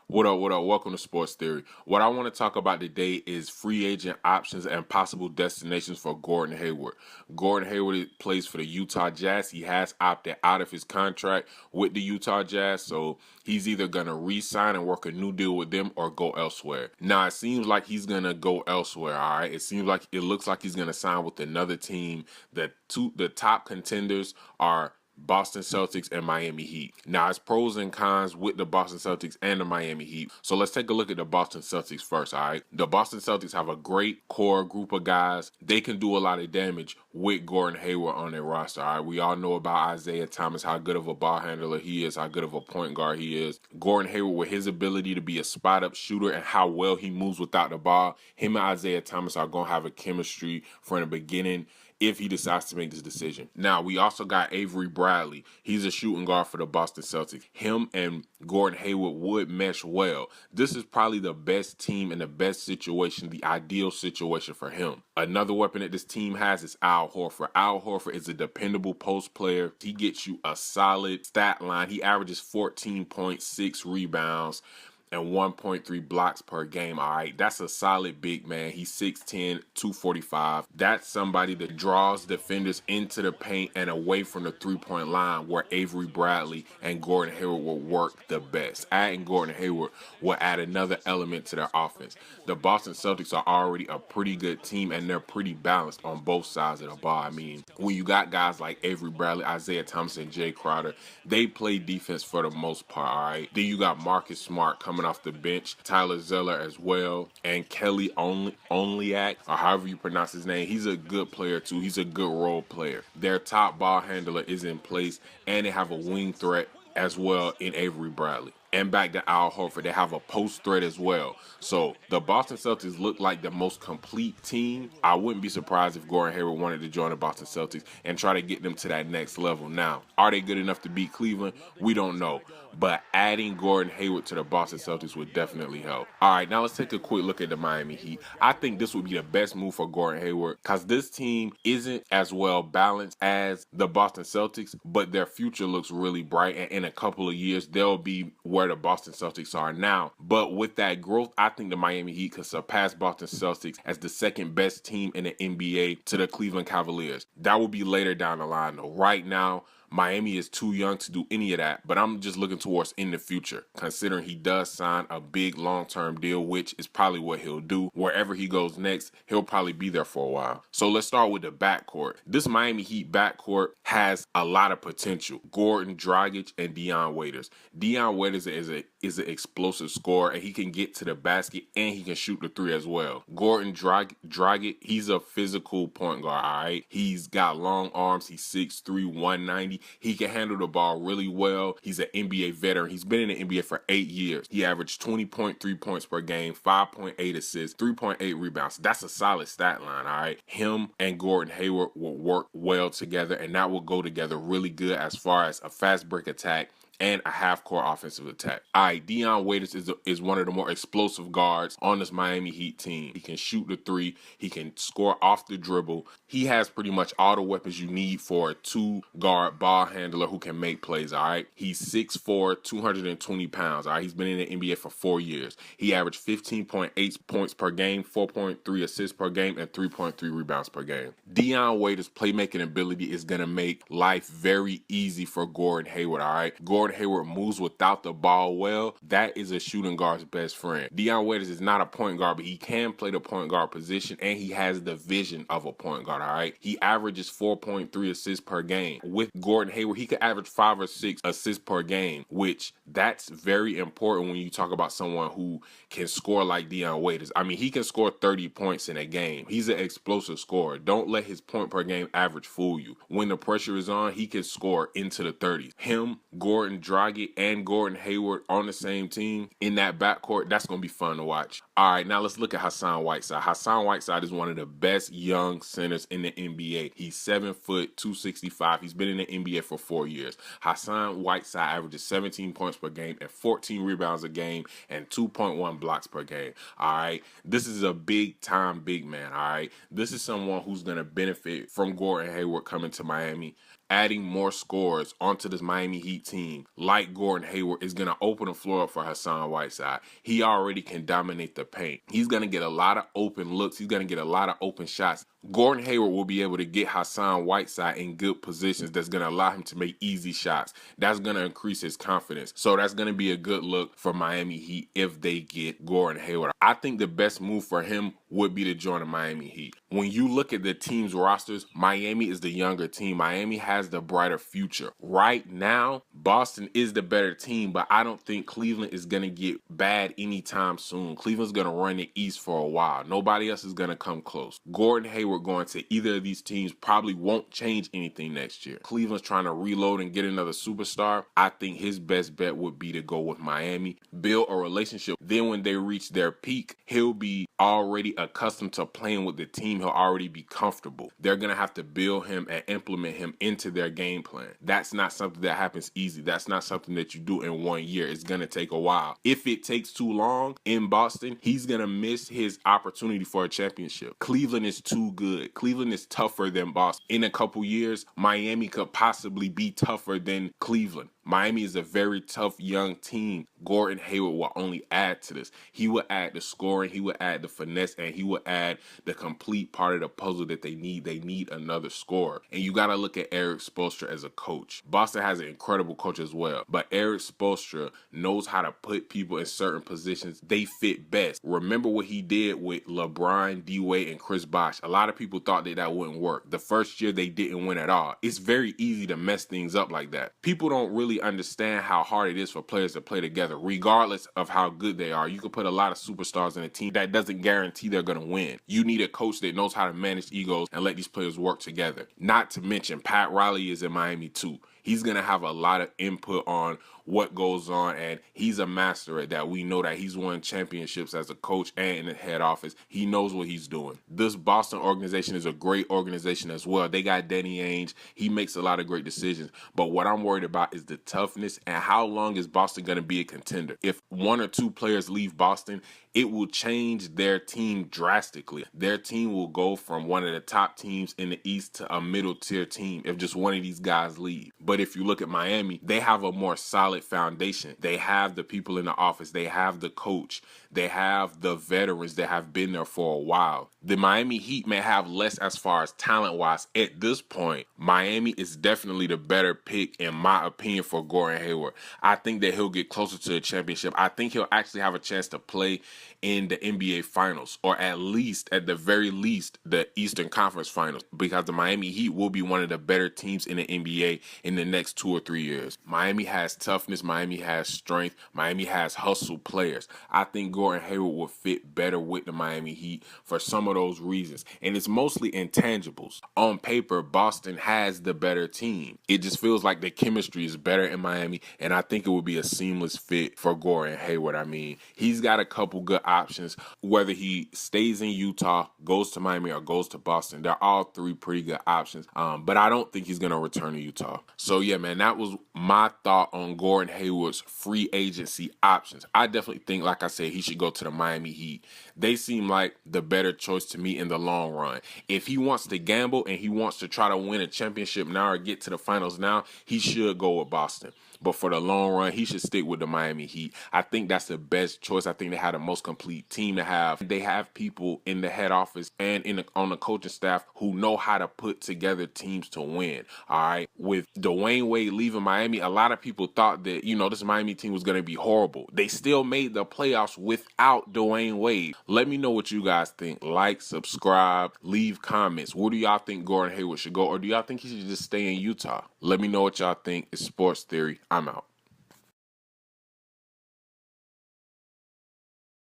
What up, what up? Welcome to Sports Theory. What I want to talk about today is free agent options and possible destinations for Gordon Hayward. Gordon Hayward plays for the Utah Jazz. He has opted out of his contract with the Utah Jazz, so he's either going to re-sign and work a new deal with them or go elsewhere. Now, it seems like he's going to go elsewhere, all right? It looks like he's going to sign with another team. The top contenders are Boston Celtics and Miami Heat. Now, it's pros and cons with the Boston Celtics and the Miami Heat. So let's take a look at the Boston Celtics first, all right? The Boston Celtics have a great core group of guys. They can do a lot of damage with Gordon Hayward on their roster, all right? We all know about Isaiah Thomas, how good of a ball handler he is, how good of a point guard he is. Gordon Hayward, with his ability to be a spot-up shooter and how well he moves without the ball, him and Isaiah Thomas are going to have a chemistry from the beginning if he decides to make this decision. Now, we also got Avery Bradley. He's a shooting guard for the Boston Celtics. Him and Gordon Hayward would mesh well. This is probably the best team and the best situation, the ideal situation for him. Another weapon that this team has is Al Horford. Al Horford is a dependable post player. He gets you a solid stat line. He averages 14.6 rebounds and 1.3 blocks per game, all right? That's a solid big man. He's 6'10", 245. That's somebody that draws defenders into the paint and away from the three-point line, where Avery Bradley and Gordon Hayward will work the best. Adding Gordon Hayward will add another element to their offense. The Boston Celtics are already a pretty good team, and they're pretty balanced on both sides of the ball. I mean, when you got guys like Avery Bradley, Isaiah Thomas, and Jay Crowder, they play defense for the most part, all right? Then you got Marcus Smart coming off the bench, Tyler Zeller as well, and Kelly Onlyak, or however you pronounce his name. He's a good player too. He's a good role player. Their top ball handler is in place, and they have a wing threat as well in Avery Bradley. And back to Al Horford, they have a post threat as well. So the Boston Celtics look like the most complete team. I wouldn't be surprised if Gordon Hayward wanted to join the Boston Celtics and try to get them to that next level. Now, are they good enough to beat Cleveland? We don't know. But adding Gordon Hayward to the Boston Celtics would definitely help. All right, now let's take a quick look at the Miami Heat. I think this would be the best move for Gordon Hayward because this team isn't as well balanced as the Boston Celtics, but their future looks really bright. And in a couple of years, they'll be where the Boston Celtics are now. But with that growth, I think the Miami Heat could surpass Boston Celtics as the second best team in the NBA to the Cleveland Cavaliers. That will be later down the line, though. Right now, Miami is too young to do any of that, but I'm just looking towards in the future, considering he does sign a big long-term deal, which is probably what he'll do. Wherever he goes next, he'll probably be there for a while. So let's start with the backcourt. This Miami Heat backcourt has a lot of potential. Gordon Dragic and Dion Waiters. Dion Waiters is an explosive scorer, and he can get to the basket, and he can shoot the three as well. Gordon Dragic, he's a physical point guard, all right? He's got long arms. He's 6'3", 190. He can handle the ball really well. He's an NBA veteran. He's been in the NBA for 8 years. He averaged 20.3 points per game, 5.8 assists, 3.8 rebounds. That's a solid stat line, all right? Him and Gordon Hayward will work well together, and that will go together really good as far as a fast break attack and a half-court offensive attack. All right, Dion Waiters is one of the more explosive guards on this Miami Heat team. He can shoot the three. He can score off the dribble. He has pretty much all the weapons you need for a two-guard ball handler who can make plays, all right? He's 6'4", 220 pounds, all right? He's been in the NBA for 4 years. He averaged 15.8 points per game, 4.3 assists per game, and 3.3 rebounds per game. Dion Waiters' playmaking ability is going to make life very easy for Gordon Hayward, all right? Gordon Hayward moves without the ball well. That is a shooting guard's best friend. Dion Waiters is not a point guard, but he can play the point guard position, and he has the vision of a point guard, all right? He averages 4.3 assists per game. With Gordon Hayward, he could average 5 or 6 assists per game, which that's very important when you talk about someone who can score like Dion Waiters. I mean, he can score 30 points in a game. He's an explosive scorer. Don't let his point per game average fool you. When the pressure is on, he can score into the 30s. Him, Gordon Dragic, and Gordon Hayward on the same team in that backcourt, that's going to be fun to watch. All right, now let's look at Hassan Whiteside. Hassan Whiteside is one of the best young centers in the NBA. He's 7 foot, 265. He's been in the NBA for 4 years. Hassan Whiteside averages 17 points per game and 14 rebounds a game and 2.1 blocks per game. All right, this is a big time big man. All right, this is someone who's going to benefit from Gordon Hayward coming to Miami. Adding more scores onto this Miami Heat team, like Gordon Hayward, is going to open the floor up for Hassan Whiteside. He already can dominate the paint. He's going to get a lot of open looks. He's going to get a lot of open shots. Gordon Hayward will be able to get Hassan Whiteside in good positions that's going to allow him to make easy shots. That's going to increase his confidence. So that's going to be a good look for Miami Heat if they get Gordon Hayward. I think the best move for him would be to join the Miami Heat. When you look at the team's rosters, Miami is the younger team. Miami has the brighter future. Right now, Boston is the better team, but I don't think Cleveland is going to get bad anytime soon. Cleveland's going to run the East for a while. Nobody else is going to come close. Gordon Hayward going to either of these teams probably won't change anything next year. Cleveland's trying to reload and get another superstar. I think his best bet would be to go with Miami, build a relationship. Then when they reach their peak, he'll be already accustomed to playing with the team. He'll already be comfortable. They're going to have to build him and implement him into their game plan. That's not something that happens easy. That's not something that you do in 1 year. It's going to take a while. If it takes too long in Boston, he's going to miss his opportunity for a championship. Cleveland is too good. Cleveland is tougher than Boston. In a couple years, Miami could possibly be tougher than Cleveland. Miami is a very tough young team. Gordon Hayward will only add to this. He will add the scoring, he will add the finesse, and he will add the complete part of the puzzle that they need. They need another scorer. And you got to look at Erik Spoelstra as a coach. Boston has an incredible coach as well, but Erik Spoelstra knows how to put people in certain positions they fit best. Remember what he did with LeBron, D-Wade, and Chris Bosh. A lot of people thought that wouldn't work. The first year they didn't win at all. It's very easy to mess things up like that. People don't really understand how hard it is for players to play together, regardless of how good they are. You can put a lot of superstars in a team. That doesn't guarantee they're going to win. You need a coach that knows how to manage egos and let these players work together. Not to mention, Pat Riley is in Miami too. He's going to have a lot of input on what goes on, and he's a master at that. We know that he's won championships as a coach and in the head office. He knows what he's doing. This Boston organization is a great organization as well. They got Danny Ainge. He makes a lot of great decisions. But what I'm worried about is the toughness and how long is Boston going to be a contender. If one or two players leave Boston, it will change their team drastically. Their team will go from one of the top teams in the East to a middle tier team if just one of these guys leave. But if you look at Miami, they have a more solid foundation. They have the people in the office. They have the coach. They have the veterans that have been there for a while. The Miami Heat may have less as far as talent-wise. At this point, Miami is definitely the better pick, in my opinion, for Gordon Hayward. I think that he'll get closer to a championship. I think he'll actually have a chance to play in the NBA Finals, or at the very least, the Eastern Conference Finals, because the Miami Heat will be one of the better teams in the NBA in the next 2 or 3 years. Miami has toughness. Miami has strength. Miami has hustle players. I think Gordon Hayward will fit better with the Miami Heat for some of those reasons, and it's mostly intangibles. On paper, Boston has the better team. It just feels like the chemistry is better in Miami, and I think it would be a seamless fit for Gordon Hayward. I mean, he's got a couple good options, whether he stays in Utah, goes to Miami, or goes to Boston. They're all three pretty good options, but I don't think he's going to return to Utah. So yeah, man, that was my thought on Gordon Hayward's free agency options. I definitely think, like I said, he should go to the Miami Heat. They seem like the better choice to me in the long run. If he wants to gamble and he wants to try to win a championship now or get to the finals now, he should go with Boston. But for the long run, he should stick with the Miami Heat. I think that's the best choice. I think they have the most complete team to have. They have people in the head office and on the coaching staff who know how to put together teams to win. All right. With Dwayne Wade leaving Miami, a lot of people thought that, this Miami team was going to be horrible. They still made the playoffs without Dwayne Wade. Let me know what you guys think. Like, subscribe, leave comments. Where do y'all think Gordon Hayward should go? Or do y'all think he should just stay in Utah? Let me know what y'all think. It's Sports Theory. I'm out.